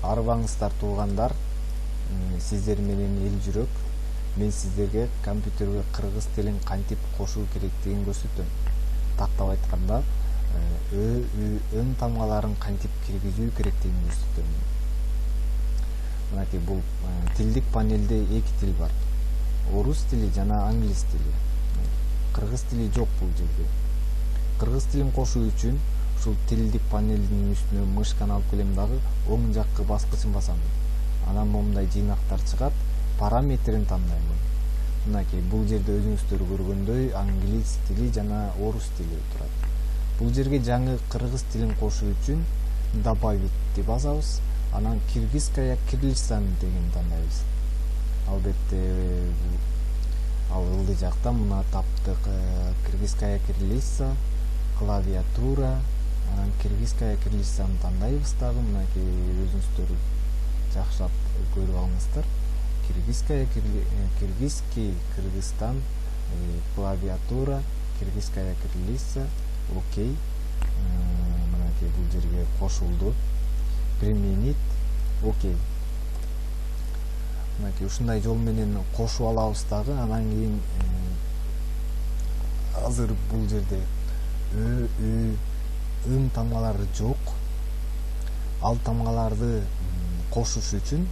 Арбаңыздар туугандар, сиздер менен эл жүрөк. Мен сиздерге компьютерге кыргыз тилин кантип кошуу керектигин көрсөтөм. Тактап айтканда, өң тамгаларын кантип киргизүү керектигин көрсөтөм. Мынакей бул тилдик панелде эки тил бар. Орус тили жана англис тили. Кыргыз тили жок бул жерде. Кыргыз тилин кошуу үчүн ушул тилдик панелдин үстүнө мышканы алып келем дагы оң жаккы баскычын басам. Анан момундай жыйнактар чыгат, параметрин тандайм. Мынакей бул жерде өзүңүздөр көргөндөй англис тили жана орус тили турат. Бул жерге жаңы кыргыз тилин кошуу үчүн добавить басабыз, анан киргизская кириллица деген тандайбыз. Албетте ал ылдый жакта мына таптык киргизская кириллица, клавиатура, анан киргизская кириллицаны тандайбыз дагы. Мынакей өзүңүздөр жакшылап көрүп алыңыздар. Киргизский Кыргызстан, клавиатура, киргизская кириллица, окей. Мынакей бул жерге кошулду. Применить, окей. Мынакей ушундай жол менен кошуп алабыз дагы. Анан кийин азыр бул жерде өң тамгалары жок. Ал тамгаларды кошуш үчүн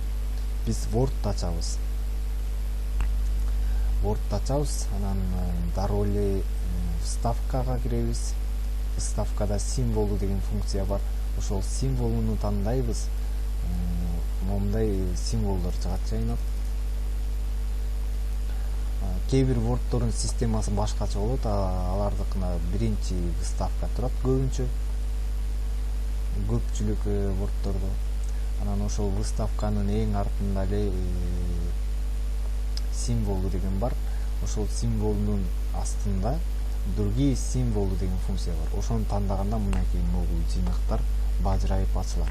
биз Word ачабыз. Анан дароо эле вставкага киребиз. Вставкада символу деген функция бар. Ошол символуну тандайбыз. Момундай символдор чыгат жайнап. Кээ бир Wordдордун системасы башкача болот. Алардыкына биринчи вставка турат көбүнчө. Көпчүлүк Wordдордо. Анан ошол выставканын эң артында эле символу деген бар. Ошол символунун астында другие символу деген функция бар. Ошону тандаганда мынакей могул жыйнактар бажырайып ачылат.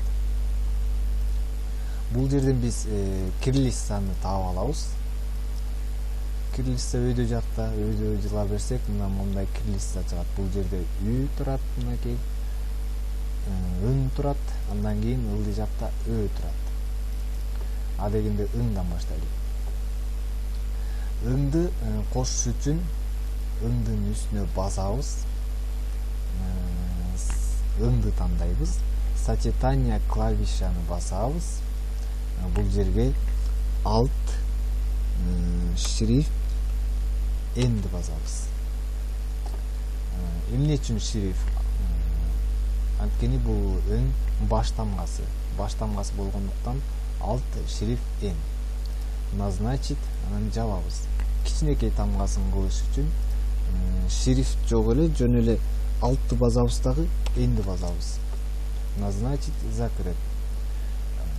Бул жерден биз кириллицаны таап алабыз. Кириллица өйдө жакта, өйдө жыла берсек, мына момундай кириллица чыгат. Бул жерде үй турат, мынакей өң турат, андан кийин ылдый жакта турат. А дегенде ыңдан баштайлы. Ыңды кошуш үчүн ыңдын үстүнө басабыз. Ыңды тандайбыз. Сочетание клавишаны басабыз. Бул жерге alt шрифт энди басабыз. Эмне үчүн шрифт? Анткени бул өң баш тамгасы. Баш тамгасы болгондуктан alt шрифт эн. Назначить, анан жабабыз. Кичинекей тамгасын кылыш үчүн шрифт жок эле, жөн эле altты басабыз дагы энди басабыз. Назначить, закрыть.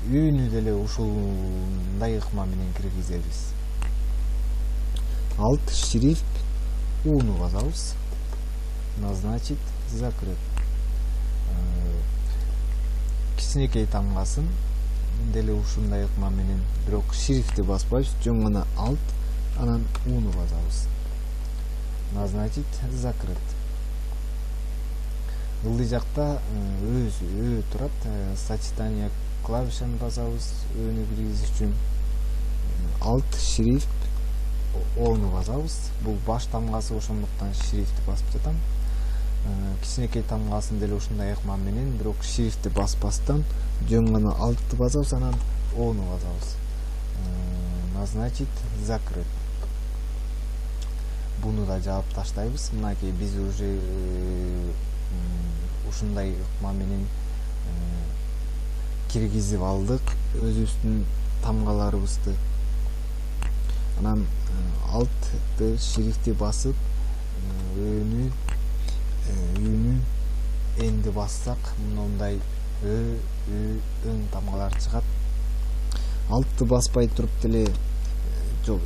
Үйүнү деле ушундай ыкма менен киргизебиз. Alt шрифт уну басабыз. Назначить, закрыть. Кичинекей тамгасын деле ушундай ыкма менен, бирок шрифти баспайбыз, жөн гана alt, анан уну басабыз. Назначить, закрыть. Ылдый жакта өзү турат. Сочетание клавишаны басабыз, өөнү киргизиш үчүн. Alt шрифт ону басабыз. Бул баш тамгасы, ошондуктан шрифти басып жатам. Кичинекей тамгасын деле ушундай ыкма менен, бирок шрифти баспастан жөн гана altты басабыз, анан ону басабыз. Назначить, закрыть. Буну да жаап таштайбыз. Мынакей биз уже ушундай ыкма менен киргизип алдык өзүбүздүн тамгаларыбызды. Анан altты шрифти басып, өөнү энди бассак, мындай өң тамгалар чыгат. Altты баспай туруп деле, жок,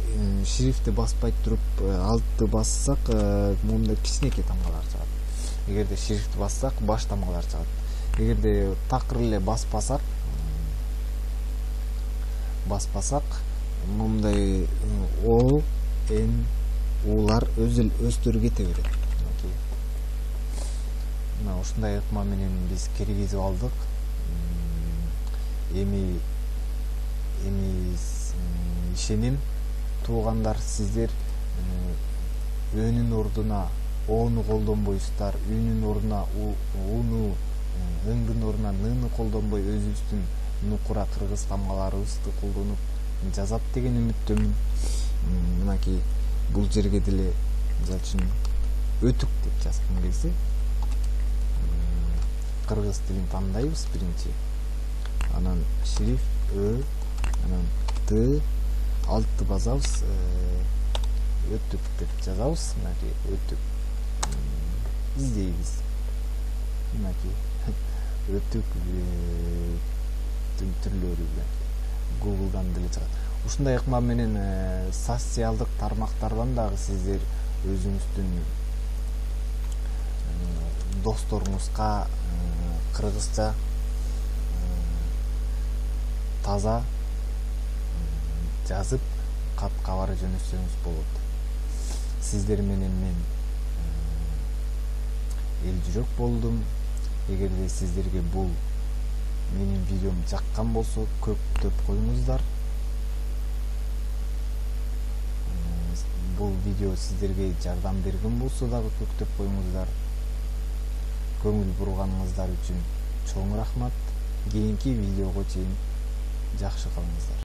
шрифти баспай туруп altты бассак, мындай кичинекей тамгалар чыгат. Эгерде шрифти бассак, баш тамгалар чыгат. Эгерде такыр эле баспасак, мындай о, н, улар өздөрү кете берет. Мына ушундай ыкма менен биз киргизип алдык. эми ишенем туугандар, сиздер өнүн ордуна оону колдонбойсуздар, үнүн ордуна уну, ыңдын ордуна ныны колдонбой өзүбүздүн нукура кыргыз тамгаларыбызды колдонуп жазат деген үмүттөмүн. Мынакей бул жерге деле мисалы үчүн өтүк деп жазгым келсе, кыргыз тилин тандайбыз биринчи, анан шрифт анан т, алтты басабыз, өтүк деп жазабыз. Мынакей өтүк издейбиз. Мынакей өтүк түрлөрү Google'дан деле чыгат. Ушундай ыкма менен социалдык тармактардан дагы сиздер өзүңүздүн досторуңузга кыргызча таза жазып кат кабар жөнөтсөңүз болот. Сиздер менен мен эл жүрөк болдум. Эгерде сиздерге бул менин видеом жаккан болсо, көптөп коюңуздар. Бул видео сиздерге жардам берген болсо дагы көктөп коюңуздар. Көңүл бурганыңыздар үчүн чоң рахмат. Кийинки видеого чейин жакшы калыңыздар.